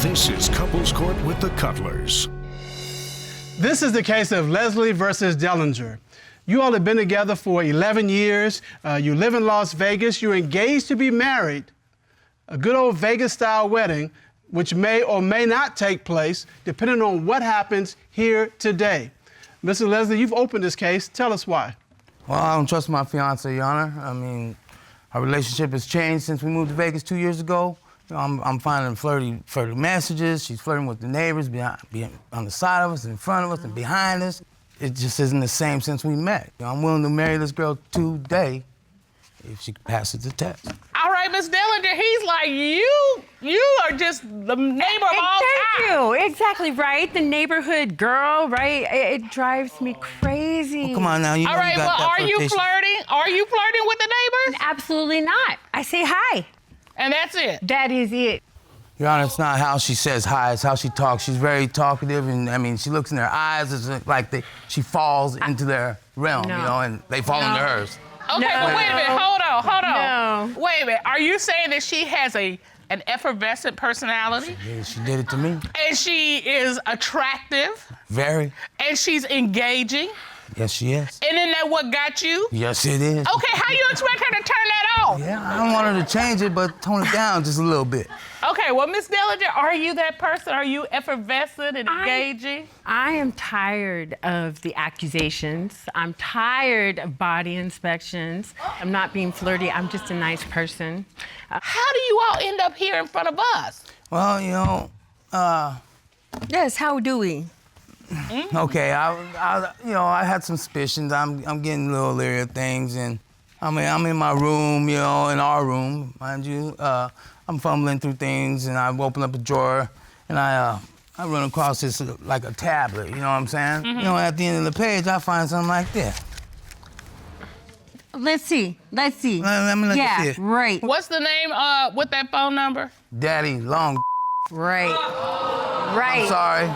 This is Couples Court with the Cutlers. This is the case of Lelsley versus Dellinger. You all have been together for 11 years. You live in Las Vegas. You're engaged to be married. A good old Vegas-style wedding, which may or may not take place, depending on what happens here today. Mr. Lelsley, you've opened this case. Tell us why. Well, I don't trust my fiancée, Your Honor. I mean, our relationship has changed since we moved to Vegas 2 years ago. You know, I'm finding flirty messages. She's flirting with the neighbors behind on the side of us, in front of us, and behind us. It just isn't the same since we met. You know, I'm willing to marry this girl today if she passes the test. All right, Miss Dellinger, he's like, you are just the neighbor of all time. Thank you. Exactly right. The neighborhood girl, right? It drives me crazy. Oh, come on now, you know All right, you got well, that are you flirtation. flirting? Are you flirting with the neighbors? Absolutely not. I say hi. And that's it. That is it. Your Honor, it's not how she says hi, it's how she talks. She's very talkative, and I mean, she looks in their eyes, it's like she falls into their realm, No. you know, and they fall into hers. Okay, No. but wait a minute, hold on. No. Wait a minute, are you saying that she has an effervescent personality? Yeah, she did it to me. And she is attractive? Very. And she's engaging? Yes, she is. And isn't that what got you? Yes, it is. Okay, how you expect her to turn that off? Yeah, I don't want her to change it, but tone it down just a little bit. Okay, well, Miss Dellinger, are you that person? Are you effervescent and engaging? I am tired of the accusations. I'm tired of body inspections. I'm not being flirty. I'm just a nice person. How do you all end up here in front of us? Well, you know, Yes, how do we? okay, I had some suspicions. I'm getting a little leery of things, and I'm in my room, you know, in our room, mind you. I'm fumbling through things, and I open up a drawer, and I run across this like a tablet. You know what I'm saying? Mm-hmm. You know, at the end of the page, I find something like this. Let's see. Let me let you see it. Right. What's the name with that phone number? Daddy, long. Right. Right. I'm sorry.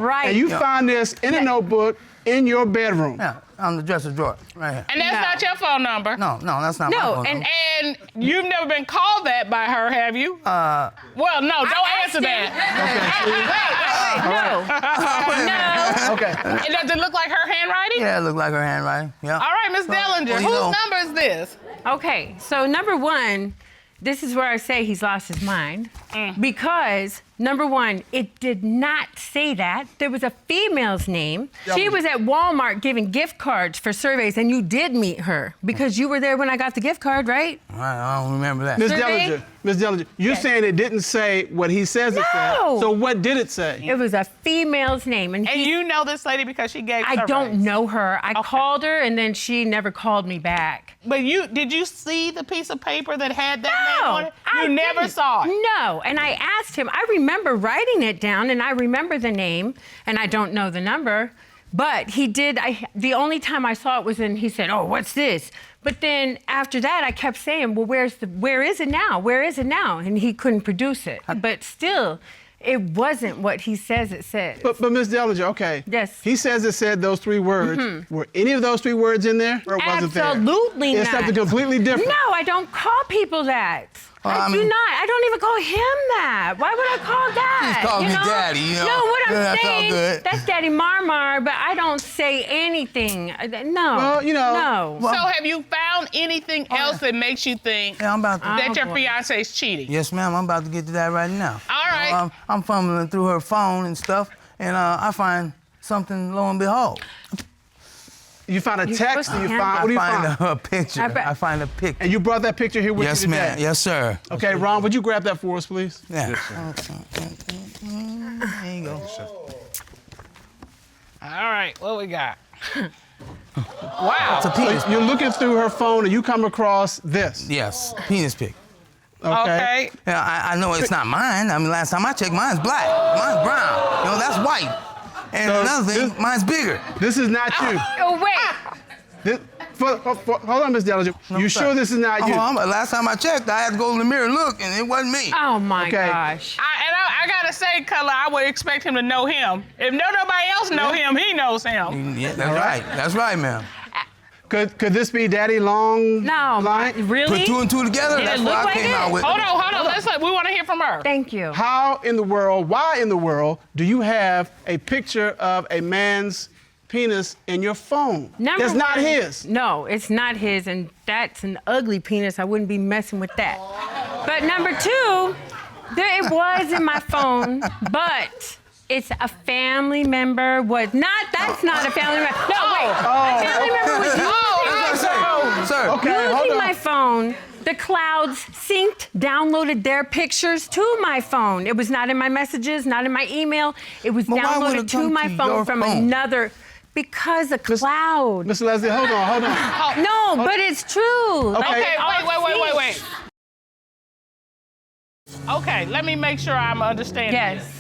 Right. And you find this in a notebook in your bedroom. Yeah, on the dresser drawer, right here. And that's No. not your phone number? No, that's not my No, phone. and And you've never been called that by her, have you? Well, no, don't answer that. No. Okay. And does it look like her handwriting? Yeah, it looked like her handwriting. Yeah. All right, Miss Dellinger, well, you whose know. number is this? Okay, so number one, this is where I say he's lost his mind. Because, number one, it did not say that. There was a female's name. She was at Walmart giving gift cards for surveys, and you did meet her because you were there when I got the gift card, right? I don't remember that. Miss Survey? Dellinger, you're saying it didn't say what he says it said. No. So what did it say? It was a female's name. And And you know this lady because she gave I surveys. don't know her. I called her, and then she never called me back. But did you see the piece of paper that had that No, name on it? I You never didn't. saw it. No, and I asked him. I remember writing it down, and I remember the name, and I don't know the number. But he did. The only time I saw it was he said, "Oh, what's this?" But then after that, I kept saying, "Well, where is it now? Where is it now?" And he couldn't produce it. But still, it wasn't what he says it says. But Miss Dellinger, okay. Yes. He says it said those three words. Were any of those three words in there? Or wasn't there? Absolutely It's not. something completely different. No, I don't call people that. Well, I I do mean- not. I don't even call him that. Why would I call that? Just call me Daddy, you know? No, what I'm Yeah, that's all saying, good. that's Daddy Marmar, but I don't say anything. No. Well, you know. No. So have you found anything else that makes you think Yeah, I'm about to. that your boy. fiancé is cheating? Yes, ma'am. I'm about to get to that right now. All right. You know, I'm fumbling through her phone and stuff, and I find something. Lo and behold, You find a text and you I find, what do you I find? find a picture. I find a picture. And you brought that picture here with Yes, you today? ma'am. Yes, sir. Okay, Ron, would you grab that for us, please? Yeah. Yes, sir. There you go. All right, what we got? Wow. It's a penis. So you're looking through her phone and you come across this. Yes, penis pic. Okay. Yeah, I know it's not mine. I mean, last time I checked, mine's black. Mine's brown. You know, that's white. And So another thing, mine's bigger. This is not you. Oh, wait. This, hold on, Miss Dellinger. You sure this is not you? Last time I checked, I had to go in the mirror and look, and it wasn't me. Oh, my Okay. gosh. I gotta say, Color, I would expect him to know him. If nobody else know him, he knows him. Yeah, that's right. That's right, ma'am. Could this be Daddy Long? No, Line? really? Put two and two together. Did That's it what look I like came it? out with. Hold on. We want to hear from her. Thank you. How in the world, why in the world do you have a picture of a man's penis in your phone? That's not his. No, it's not his, and that's an ugly penis. I wouldn't be messing with that. But number two, it was in my phone, but it's a family member that's not a family member. No, wait. A family member was using my phone. Sir. Okay, hold Using on. my phone. The clouds synced, downloaded their pictures to my phone. It was not in my messages, not in my email. It was But why would downloaded it to come my to phone your from phone? another. Because a cloud. Miss Lelsley, hold on. No, but it's true. Okay. Okay, wait. Okay, let me make sure I'm understanding. Yes.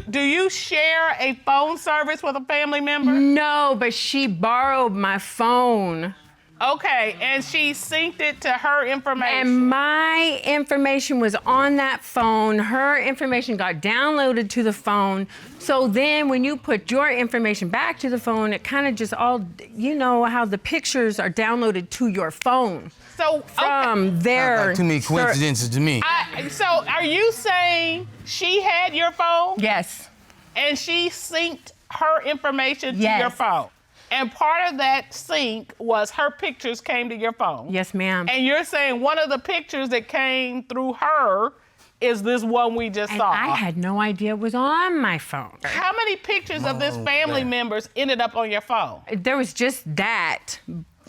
Do you share a phone service with a family member? No, but she borrowed my phone. Okay, and she synced it to her information. And my information was on that phone. Her information got downloaded to the phone. So then when you put your information back to the phone, it kind of just all, you know how the pictures are downloaded to your phone. So From their... Too many coincidences to me. so are you saying she had your phone Yes. and she synced her information to Yes. your phone? And part of that sync was her pictures came to your phone. Yes, ma'am. And you're saying one of the pictures that came through her is this one we just And saw. I had no idea it was on my phone. How many pictures of this family members ended up on your phone? There was just that.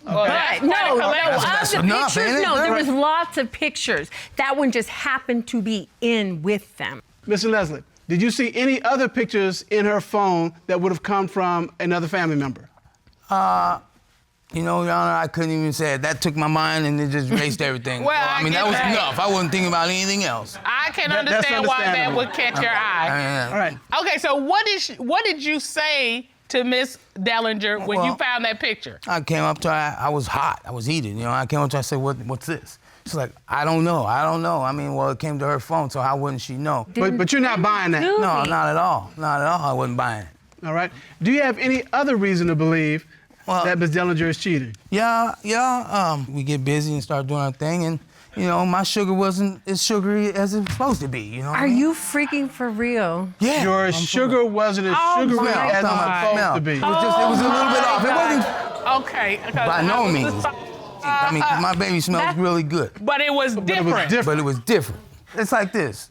Well, that's No, quite a collection. That's of the enough, pictures, ain't it? no, there was lots of pictures. That one just happened to be in with them. Mr. Lelsley, did you see any other pictures in her phone that would have come from another family member? You know, Your Honor, I couldn't even say it. That took my mind and it just erased everything. Well, So, I mean, I that get was that. enough. I wasn't thinking about anything else. I can That's understand why that understandable. would catch your eye. All right. Okay, so what did you say to Miss Dellinger when you Well, found that picture? I came up to her, I was hot, I was heated, you know. I came up to her, I said, what's this? She's like, I don't know. I mean, well, it came to her phone, so how wouldn't she know? But you're not buying that. Do No, me. not at all. Not at all, I wasn't buying it. All right. Do you have any other reason to believe Well- that Ms. Dellinger is cheating? Yeah, we get busy and start doing our thing, and, you know, my sugar wasn't as sugary as it's supposed to be, you know what I Are mean? you freaking for real? Yeah. Your I'm sugar wasn't as Oh, sugary my as it's God. supposed to be. It was a little bit off. It wasn't Okay. by no means. I mean, my baby smells really good, But it was different. but it was different. It's like this.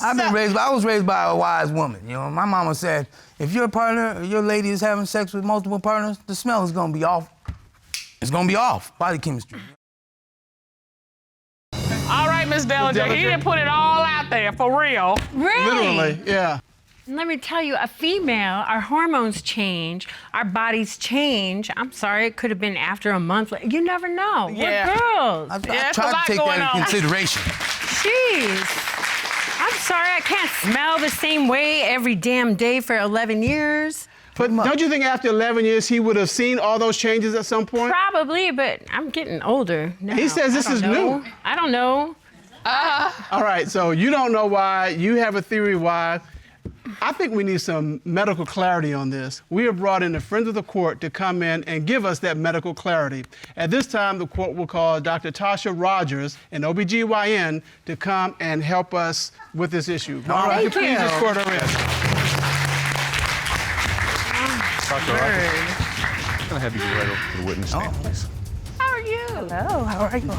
I was raised by a wise woman. You know, my mama said, if your partner or your lady is having sex with multiple partners, the smell is gonna be off. It's gonna be off. Body chemistry. All right, Miss Dellinger, he Dellinger? didn't put it all out there, for real. Really? Literally, yeah. Let me tell you, a female, our hormones change, our bodies change. I'm sorry, it could have been after a month. You never know. Yeah. We're girls. I there's a tried lot to take going that in on. consideration. Jeez. I'm sorry, I can't smell the same way every damn day for 11 years. But don't you think after 11 years he would have seen all those changes at some point? Probably, but I'm getting older now. He says this I don't is know. new. I don't know. All right, so you don't know why. You have a theory why. I think we need some medical clarity on this. We have brought in the friends of the court to come in and give us that medical clarity. At this time, the court will call Dr. Tasha Rogers, an OBGYN, to come and help us with this issue. Mom, would you please escort her in? Dr. Rogers, I'm gonna have you go right over to the witness stand, please. How are you? Hello, how are you?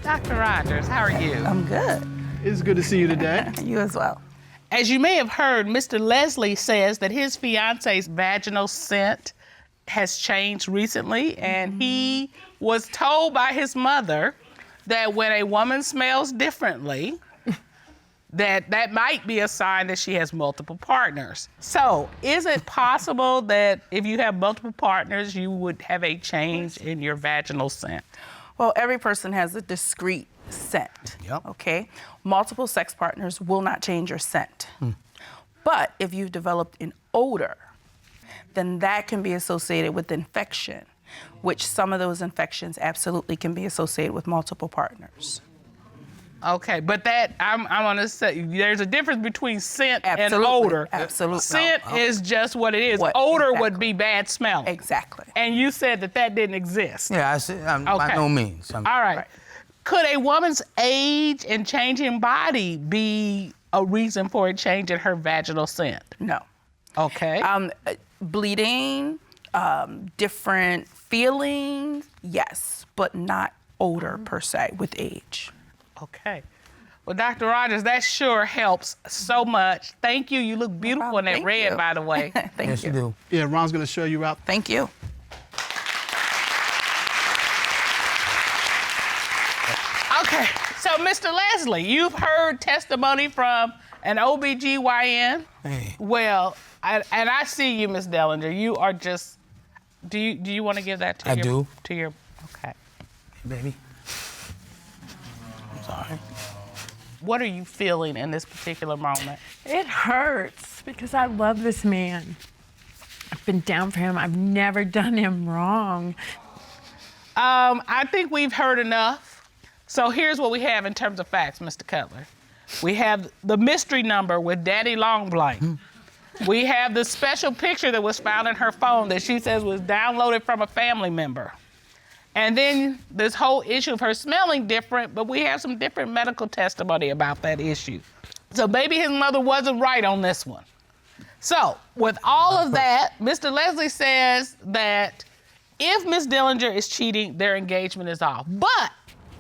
Dr. Rogers, how are you? I'm good. It's good to see you today. You as well. As you may have heard, Mr. Lelsley says that his fiance's vaginal scent has changed recently, and he was told by his mother that when a woman smells differently, that might be a sign that she has multiple partners. So, is it possible that if you have multiple partners, you would have a change in your vaginal scent? Well, every person has a discrete scent. Yep. Okay? Multiple sex partners will not change your scent. But if you've developed an odor, then that can be associated with infection, which some of those infections absolutely can be associated with multiple partners. Okay, but that, I'm gonna say, there's a difference between scent and Absolutely, odor. absolutely. Scent is just what it is. What- Odor exactly. would be bad smelling. Exactly. And you said that didn't exist. Yeah, I said, by Okay. no means. All right. Right. Could a woman's age and changing body be a reason for a change in her vaginal scent? No. Okay. Bleeding, different feelings, yes, but not odor per se with age. Okay. Well, Dr. Rogers, that sure helps so much. Thank you. You look beautiful in that Thank red, you. by the way. Thank Yes, you. you do. Yeah, Ron's going to show you out. Thank you. Okay. So, Mr. Lelsley, you've heard testimony from an OBGYN. Hey. Well, I see you, Miss Dellinger. You are just. Do you want to give that to I your? do. To your. Okay. Baby. I'm sorry. What are you feeling in this particular moment? It hurts because I love this man. I've been down for him. I've never done him wrong. I think we've heard enough. So here's what we have in terms of facts, Mr. Cutler. We have the mystery number with Daddy Long Blank. We have the special picture that was found in her phone that she says was downloaded from a family member. And then this whole issue of her smelling different, but we have some different medical testimony about that issue. So maybe his mother wasn't right on this one. So with all of that, Mr. Lelsley says that if Miss Dellinger is cheating, their engagement is off. But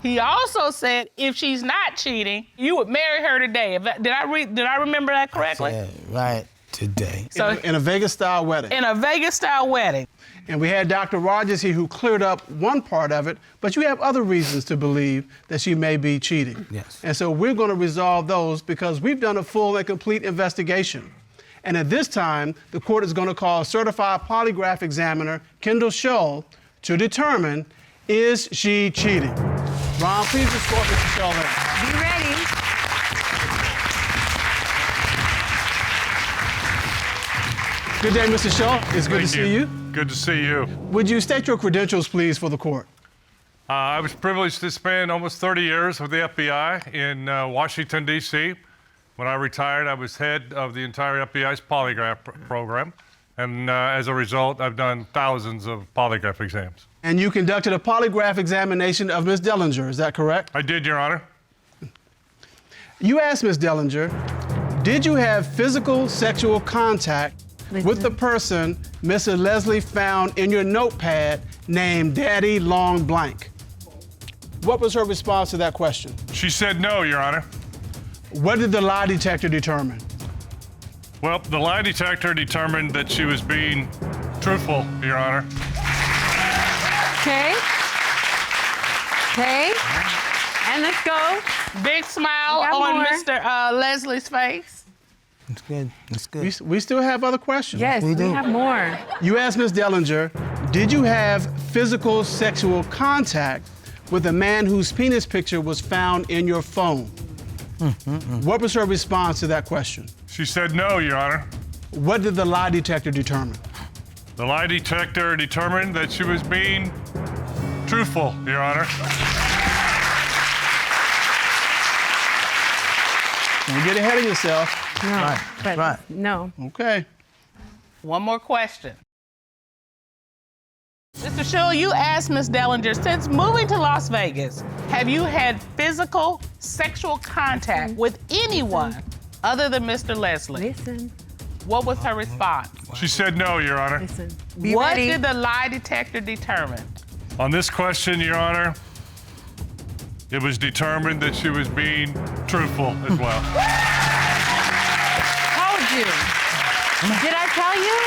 he also said if she's not cheating, you would marry her today. Did I remember that correctly? Yeah, right today. So In a Vegas-style wedding. in a Vegas-style wedding. And we had Dr. Rogers here who cleared up one part of it, but you have other reasons to believe that she may be cheating. Yes. And so we're going to resolve those because we've done a full and complete investigation. And at this time, the court is going to call certified polygraph examiner Kendall Shull to determine, is she cheating? Ron, please escort Mr. Shull in. Be ready. Good day, Mr. Shull. It's good to see you. Good to see you. Would you state your credentials, please, for the court? I was privileged to spend almost 30 years with the FBI in Washington, D.C. When I retired, I was head of the entire FBI's polygraph program. And as a result, I've done thousands of polygraph exams. And you conducted a polygraph examination of Ms. Dellinger, is that correct? I did, Your Honor. You asked Ms. Dellinger, did you have physical sexual contact with the person Mr. Lelsley found in your notepad named Daddy Long Blank? What was her response to that question? She said no, Your Honor. What did the lie detector determine? Well, the lie detector determined that she was being truthful, Your Honor. Okay. Okay. And let's go. Big smile We got on more. Mr. Leslie's face. It's good. It's good. We still have other questions. Yes, We we do. have more. You asked Ms. Dellinger, did you have physical sexual contact with a man whose penis picture was found in your phone? What was her response to that question? She said no, Your Honor. What did the lie detector determine? The lie detector determined that she was being truthful, Your Honor. Don't get ahead of yourself. No, Right, but right. no. Okay. One more question. Mr. Shull, you asked Ms. Dellinger, since moving to Las Vegas, have you had physical sexual contact with anyone other than Mr. Lelsley? Listen, What was her response? She said no, Your Honor. listen. Be What ready. did the lie detector determine? On this question, Your Honor, it was determined that she was being truthful as well. Told you. Did I tell you?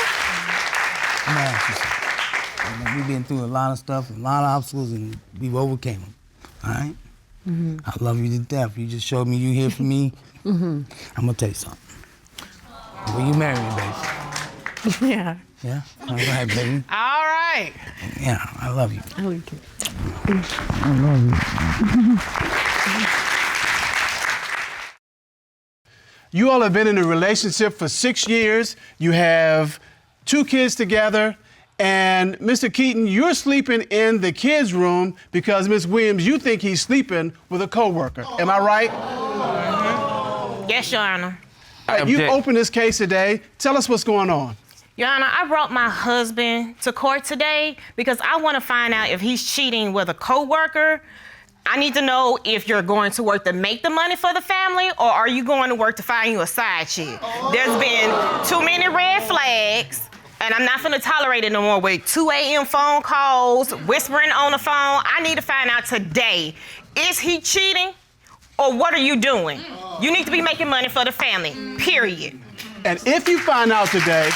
I'm gonna ask you something. We've been through a lot of stuff, a lot of obstacles, and we've overcame them. All right? I love you to death. You just showed me you here for me. I'm gonna tell you something. Will you marry me, baby? Yeah. Yeah? All right, baby. All right. Yeah, I love you. I would do. You all have been in a relationship for 6 years. You have 2 kids together, And Mr. Keeton, you're sleeping in the kids' room because Ms. Williams, you think he's sleeping with a coworker. Am I right? Yes, Your Honor. You opened this case today. Tell us what's going on. Your Honor, I brought my husband to court today because I want to find out if he's cheating with a coworker. I need to know if you're going to work to make the money for the family, or are you going to work to find you a side chick? There's been too many red flags, and I'm not gonna tolerate it no more with 2 a.m. phone calls, whispering on the phone. I need to find out today, is he cheating, or what are you doing? You need to be making money for the family, period. And if you find out today,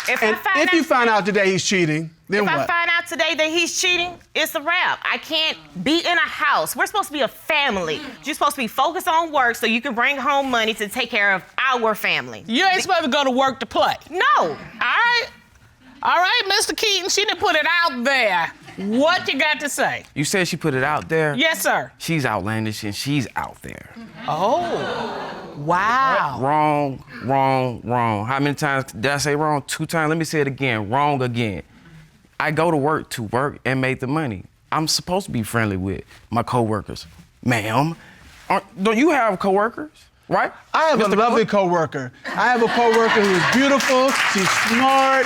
If you find out today he's cheating, then If what? I find out today that he's cheating, it's a wrap. I can't be in a house. We're supposed to be a family. You're supposed to be focused on work so you can bring home money to take care of our family. You ain't supposed to go to work to play. No. All right, Mr. Keeton, she done put it out there. What you got to say? You said she put it out there? Yes, sir. She's outlandish and she's out there. Oh, wow. Wrong. How many times did I say wrong? 2 times. Let me say it again. Wrong again. I go to work and make the money. I'm supposed to be friendly with my coworkers. Ma'am, don't you have coworkers, right? I have a lovely coworker. I have a coworker who's beautiful, she's smart,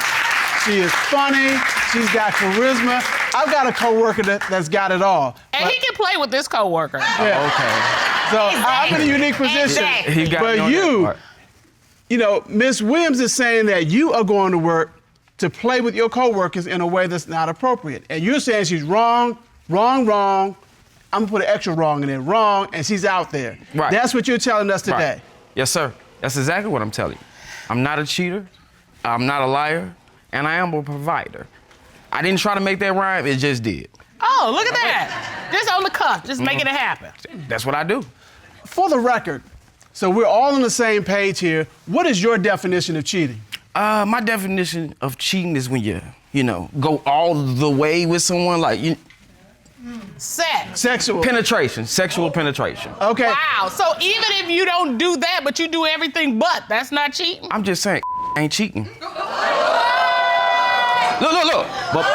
she is funny, she's got charisma. I've got a coworker that's got it all. And he can play with this coworker. Yeah. Okay. So I'm in a unique position. Exactly. He got me But on that part. you know, Ms. Williams is saying that you are going to work to play with your coworkers in a way that's not appropriate. And you're saying she's wrong. I'm gonna put an extra wrong in there, wrong, and she's out there. Right. That's what you're telling us today. Right. Yes, sir. That's exactly what I'm telling you. I'm not a cheater, I'm not a liar, and I am a provider. I didn't try to make that rhyme, it just did. Oh, look at that. Just on the cuff, just making it happen. That's what I do. For the record, so we're all on the same page here, what is your definition of cheating? My definition of cheating is when you go all the way with someone, like Sex. Sexual. sexual penetration. Okay. Wow, so even if you don't do that, but you do everything but, that's not cheating? I'm just saying, ain't cheating. Look. But,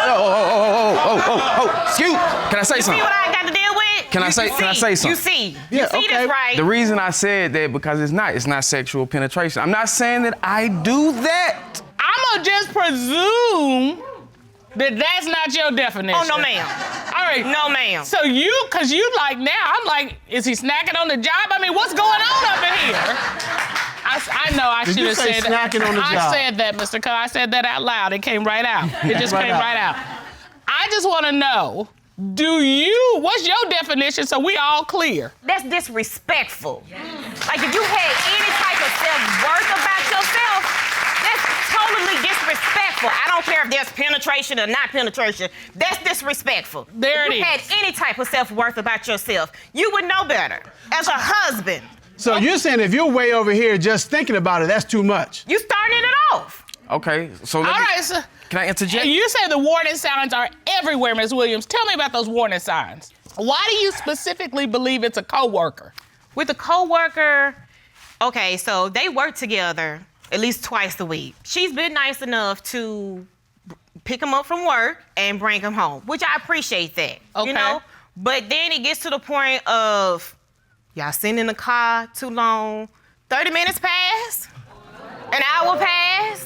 excuse. Can I say See something? what I got to deal with? Can I say something? You see Yeah, this, okay. right? The reason I said that because it's not sexual penetration. I'm not saying that I do that. I'm gonna just presume that that's not your definition. Oh, no, ma'am. All right. No, ma'am. So cause you like now, I'm like, is he snacking on the job? I mean, what's going on up in here? I know I should you have say said that. snacking on the I job? said that, Mr. Cole. I said that out loud. It came right out. It just came right out. I just want to know, what's your definition so we all clear? That's disrespectful. Like if you had any type of self-worth about yourself, that's totally disrespectful. I don't care if there's penetration or not penetration. That's disrespectful. There if it you had is. any type of self-worth about yourself, you would know better. As a husband, So you're saying if you're way over here just thinking about it, that's too much? you starting it off. Okay, so All right, so can I interject? you say the warning signs are everywhere, Ms. Williams. Tell me about those warning signs. Why do you specifically believe it's a coworker? With a coworker, okay, so they work together at least twice a week. She's been nice enough to pick him up from work and bring him home, which I appreciate that. Okay. You know? But then it gets to the point of y'all sitting in the car too long, 30 minutes pass, an hour pass,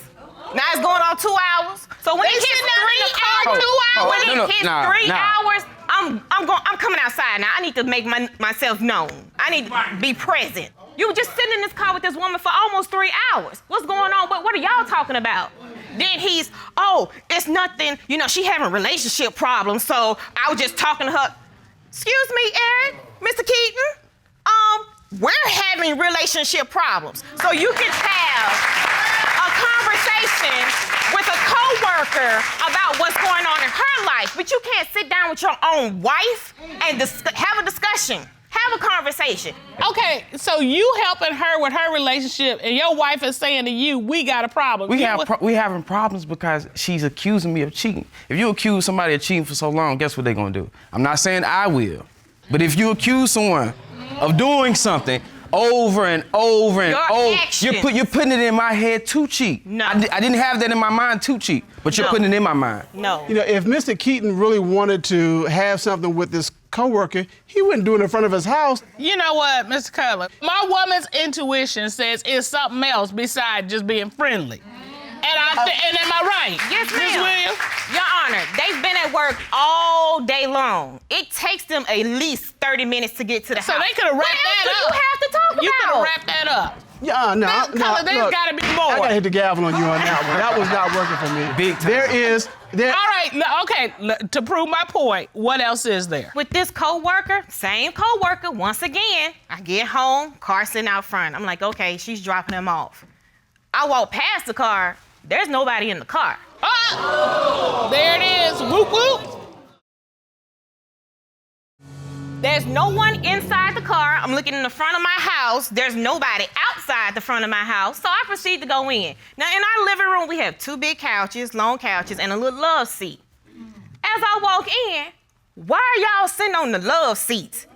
now it's going on 2 hours. So when it hits 3 hours, 2 hours, when it hits 3 hours, I'm coming outside now. I need to make myself known. I need to be present. You were just sitting in this car with this woman for almost 3 hours. What's going on? What are y'all talking about? Then he's, it's nothing. She having relationship problems, so I was just talking to her. Excuse me, Eric, Mr. Keeton. We're having relationship problems. So you can have a conversation with a coworker about what's going on in her life, but you can't sit down with your own wife and have a discussion. Have a conversation. Okay, so you helping her with her relationship, and your wife is saying to you, we got a problem. We having problems because she's accusing me of cheating. If you accuse somebody of cheating for so long, guess what they're gonna do? I'm not saying I will, but if you accuse someone of doing something, over and over and Your over. actions. You're putting it in my head too cheap. No. I didn't have that in my mind too cheap, but you're No. putting it in my mind. No. You know, if Mr. Keeton really wanted to have something with this coworker, he wouldn't do it in front of his house. You know what, Mr. Cutler? My woman's intuition says it's something else besides just being friendly. And am I right? Yes, Ms. ma'am. Williams? Your Honor, they've been at work all day long. It takes them at least 30 minutes to get to the So house. they could have wrapped What else that do up. you have to talk You could about? have wrapped that up. Yeah, no, Mr. Cutler, there's look, gotta be I more. gotta hit the gavel on you on that one. That was not working for me. Big time. There. All right, okay, to prove my point, what else is there? With this coworker, same coworker, once again, I get home, car sitting out front. I'm like, okay, she's dropping him off. I walk past the car, there's nobody in the car. Oh, there it is, whoop whoop. There's no one inside the car. I'm looking in the front of my house. There's nobody outside the front of my house. So I proceed to go in. Now, in our living room, we have 2 big couches, long couches, and a little love seat. As I walk in, why are y'all sitting on the love seat?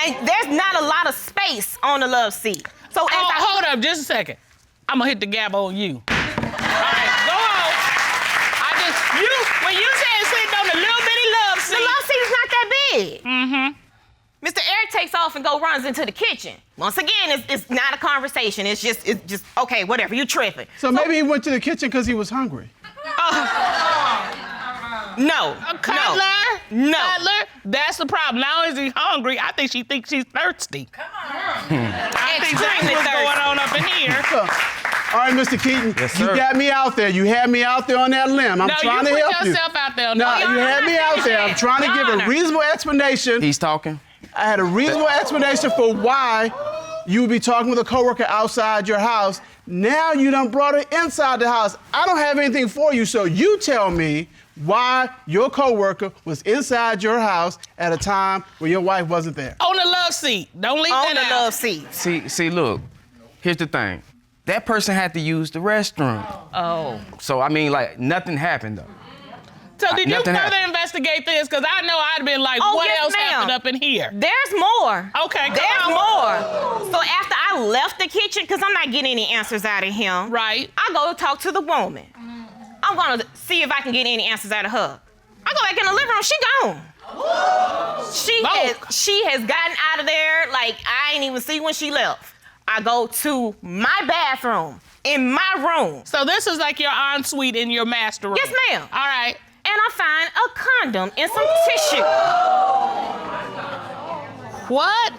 And there's not a lot of space on the love seat. So as I Hold up, just a second. I'm gonna hit the gavel on you. All right, go on. When you said sitting on the little bitty love the seat. love seat is not that big. Mr. Eric takes off and runs into the kitchen. Once again, it's not a conversation. It's just okay, whatever. You tripping. So maybe he went to the kitchen because he was hungry. No. Cutler? No. Cutler? That's the problem. Not only is he hungry, I think she thinks she's thirsty. Come on. I think that's Extremely what's thirsty. going on up in here. All right, Mr. Keeton, Yes, you sir. got me out there. You had me out there on that limb. I'm No, trying you to put help you. yourself out there. No, Your you had Honor, me out there. I'm trying to Your give a Honor. reasonable explanation. He's talking. I had a reasonable explanation for why you would be talking with a coworker outside your house. Now you done brought her inside the house. I don't have anything for you, so you tell me why your coworker was inside your house at a time when your wife wasn't there. On the love seat. Don't leave On that the out. love seat. See, look. Here's the thing. That person had to use the restroom. Oh. So, I mean, like, nothing happened, though. So did you Nothing further happened. investigate this? Because I know I'd have been like, Oh, what yes, else ma'am. happened up in here? There's more. Okay, come There's on. more. So after I left the kitchen, because I'm not getting any answers out of him. Right. I go talk to the woman. I'm gonna see if I can get any answers out of her. I go back in the living room, she gone. She has gotten out of there, like I ain't even see when she left. I go to my bathroom, in my room. So this is like your ensuite in your master room. Yes, ma'am. All right. And I find a condom and some tissue. What?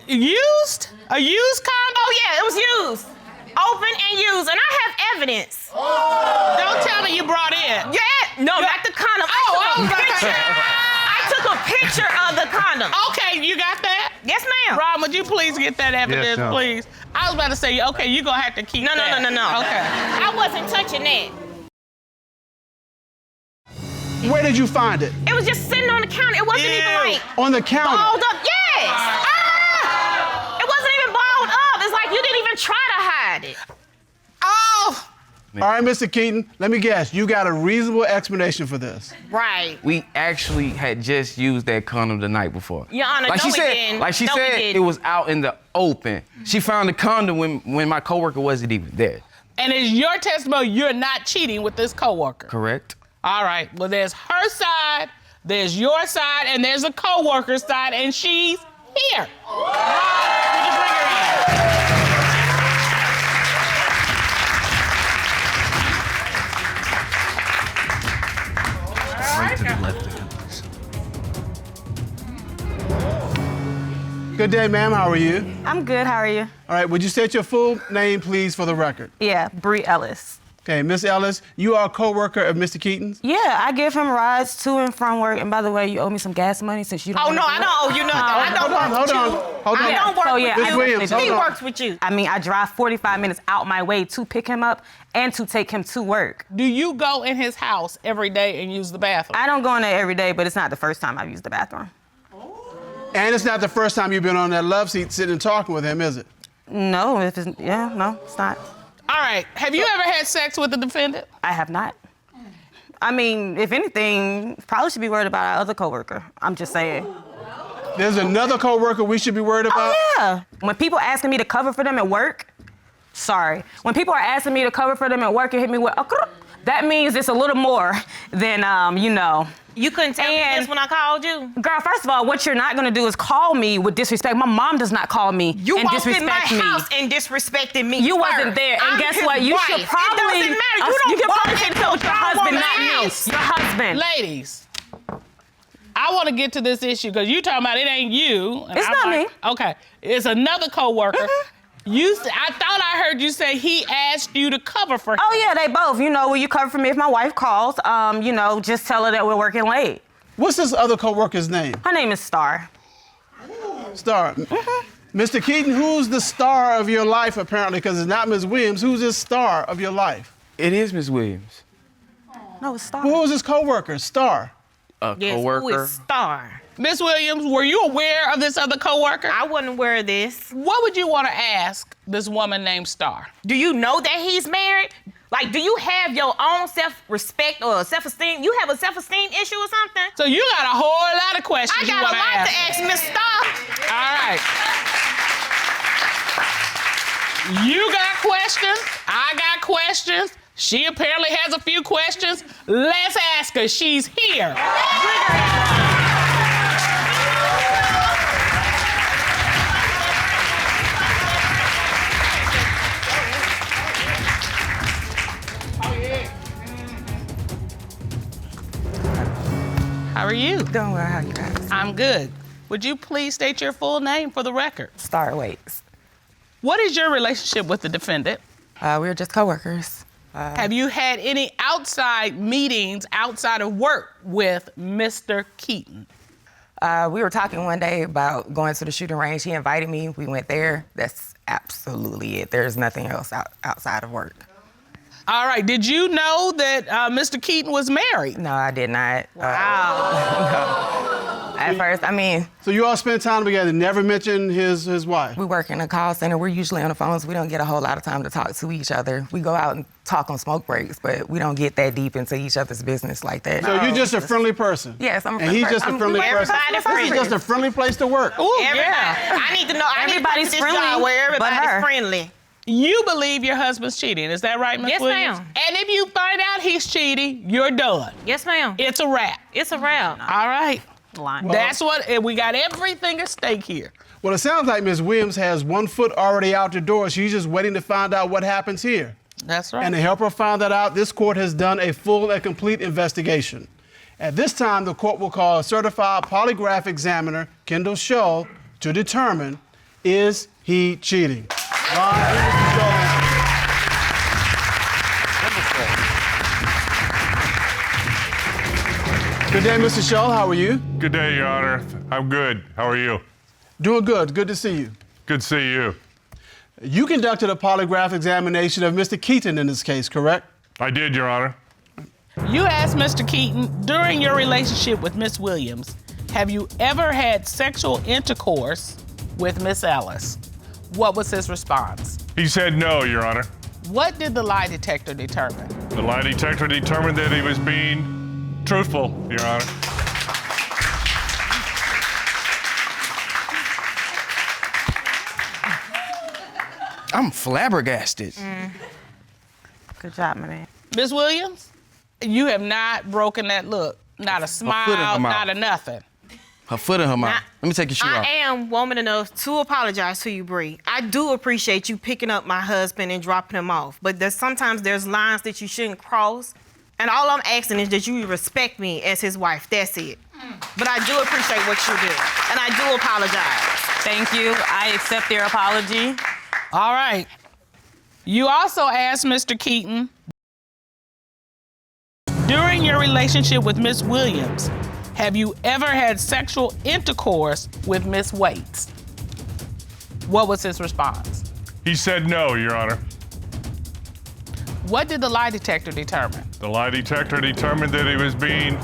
Used? A used condom? Oh yeah, it was used. Open and used, and I have evidence. Don't tell me you brought in. Yeah, no, not the condom. I took a picture of the condom. Okay, you got that? Yes, ma'am. Ron, would you please get that evidence, ma'am. please? I was about to say, okay, you're going to have to keep No. that. Okay. I wasn't touching that. Where did you find it? It was just sitting on the counter. It wasn't even like On the counter. balled up. Yes. It wasn't even balled up. It's like you didn't even try to hide it. Oh! All right, Mr. Keeton, let me guess. You got a reasonable explanation for this. Right. We actually had just used that condom the night before. Your Honor, like no, she we said, didn't. Like she No, we said, didn't. it was out in the open. She found the condom when my coworker wasn't even there. And it's your testimony you're not cheating with this coworker. Correct? All right. Well, there's her side, there's your side, and there's a coworker's side, and she's here. Ron, would you bring her in? Good day, ma'am. How are you? I'm good. How are you? All right, would you state your full name, please, for the record? Yeah, Bree Ellis. Okay, Miss Ellis, you are a co-worker of Mr. Keeton's? Yeah, I give him rides to and from work. And by the way, you owe me some gas money since you don't. Oh no, I don't owe you nothing. I don't work Hold with on, you. hold on. I don't work So, with yeah, you. Miss Williams, he hold on. works with you. I mean, I drive 45 minutes out my way to pick him up and to take him to work. Do you go in his house every day and use the bathroom? I don't go in there every day, but it's not the first time I've used the bathroom. And it's not the first time you've been on that love seat sitting and talking with him, is it? No, if it's no, it's not. All right. Have you ever had sex with the defendant? I have not. I mean, if anything, probably should be worried about our other coworker. I'm just saying. There's another coworker we should be worried about? Oh, yeah. When people asking me to cover for them at work, when people are asking me to cover for them at work and hit me with, that means it's a little more than, you know. You couldn't tell me this when I called you? Girl, first of all, what you're not gonna do is call me with disrespect. My mom does not call me You and walked disrespect in my me. house and disrespected me. You first. wasn't there, and I'm guess his what? You wife. should probably. It doesn't matter. You can don't probably walk say into so with your husband, not me. house. Your husband. Ladies, I want to get to this issue because you talking about it ain't you. And It's I'm not like, me. Okay, it's another coworker. I thought I heard you say he asked you to cover for him. Oh yeah, they both. You know, will you cover for me if my wife calls? You know, just tell her that we're working late. What's this other coworker's name? Her name is Star. Star. Mr. Keeton, who's the star of your life, apparently, because it's not Ms. Williams. Who's this star of your life? It is Miss Williams. No, it's Star. Who is this coworker? Star. A Yes, coworker. who is Star? Miss Williams, were you aware of this other coworker? I wasn't aware of this. What would you want to ask this woman named Star? Do you know that he's married? Like, do you have your own self-respect or self-esteem? You have a self-esteem issue or something? So you got a whole lot of questions I you got want a lot to ask. ask Miss Star. All right. You got questions. I got questions. She apparently has a few questions. Let's ask her. She's here. How are you? Doing well, how you guys? I'm good. Would you please state your full name for the record? Star Wakes. What is your relationship with the defendant? We're just coworkers. Have you had any outside meetings outside of work with Mr. Keeton? We were talking one day about going to the shooting range. He invited me. We went there. That's absolutely it. There's nothing else outside of work. All right. Did you know that Mr. Keeton was married? No, I did not. Wow. No. At first, I mean, So you all spend time together, never mention his wife? we work in a call center. We're usually on the phones. We don't get a whole lot of time to talk to each other. We go out and talk on smoke breaks, but we don't get that deep into each other's business like that. So you're just a friendly person? Yes, I'm a And friendly he's just a person. friendly person? Everybody This is just a friendly place to work. Ooh, Everybody. yeah. I need to know. I Everybody's need to friendly, job where but everybody's her. friendly. You believe your husband's cheating. Is that right, Ms. Yes, Williams? ma'am. And if you find out he's cheating, you're done. Yes, ma'am. It's a wrap. It's a wrap. All right. Line. That's what, we got everything at stake here. Well, it sounds like Ms. Williams has one foot already out the door. She's just waiting to find out what happens here. That's right. And to help her find that out, this court has done a full and complete investigation. At this time, the court will call a certified polygraph examiner, Kendall Shull, to determine, is he cheating? Good day, Mr. Shull. How are you? Good day, Your Honor. I'm good. How are you? Doing good. Good to see you. Good to see you. You conducted a polygraph examination of Mr. Keeton in this case, correct? I did, Your Honor. You asked Mr. Keeton, during your relationship with Miss Williams, have you ever had sexual intercourse with Miss Ellis? What was his response? He said no, Your Honor. What did the lie detector determine? The lie detector determined that he was being truthful, Your Honor. I'm flabbergasted. Good job, my man. Miss Williams, you have not broken that look. Not a foot in smile, her mouth. not a nothing. Her foot in her mouth. Let me take your shoe I off. am woman enough to apologize to you, Bree. I do appreciate you picking up my husband and dropping him off, but sometimes there's lines that you shouldn't cross, and all I'm asking is that you respect me as his wife. That's it. But I do appreciate what you do, and I do apologize. Thank you. I accept your apology. All right. You also asked Mr. Keeton, during your relationship with Miss Williams, have you ever had sexual intercourse with Miss Waits? What was his response? He said no, Your Honor. What did the lie detector determine? The lie detector determined that he was being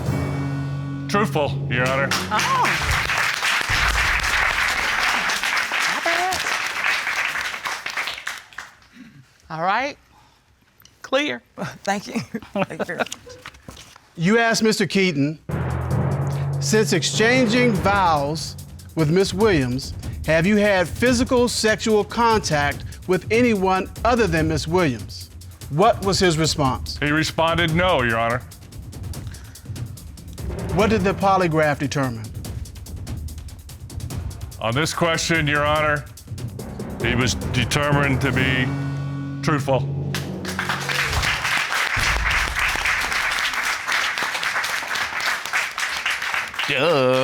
truthful, Your Honor. All right. Clear. Thank you. Thank you. You asked Mr. Keeton, since exchanging vows with Miss Williams, have you had physical sexual contact with anyone other than Miss Williams? What was his response? He responded, no, Your Honor. What did the polygraph determine? On this question, Your Honor, he was determined to be truthful. Duh.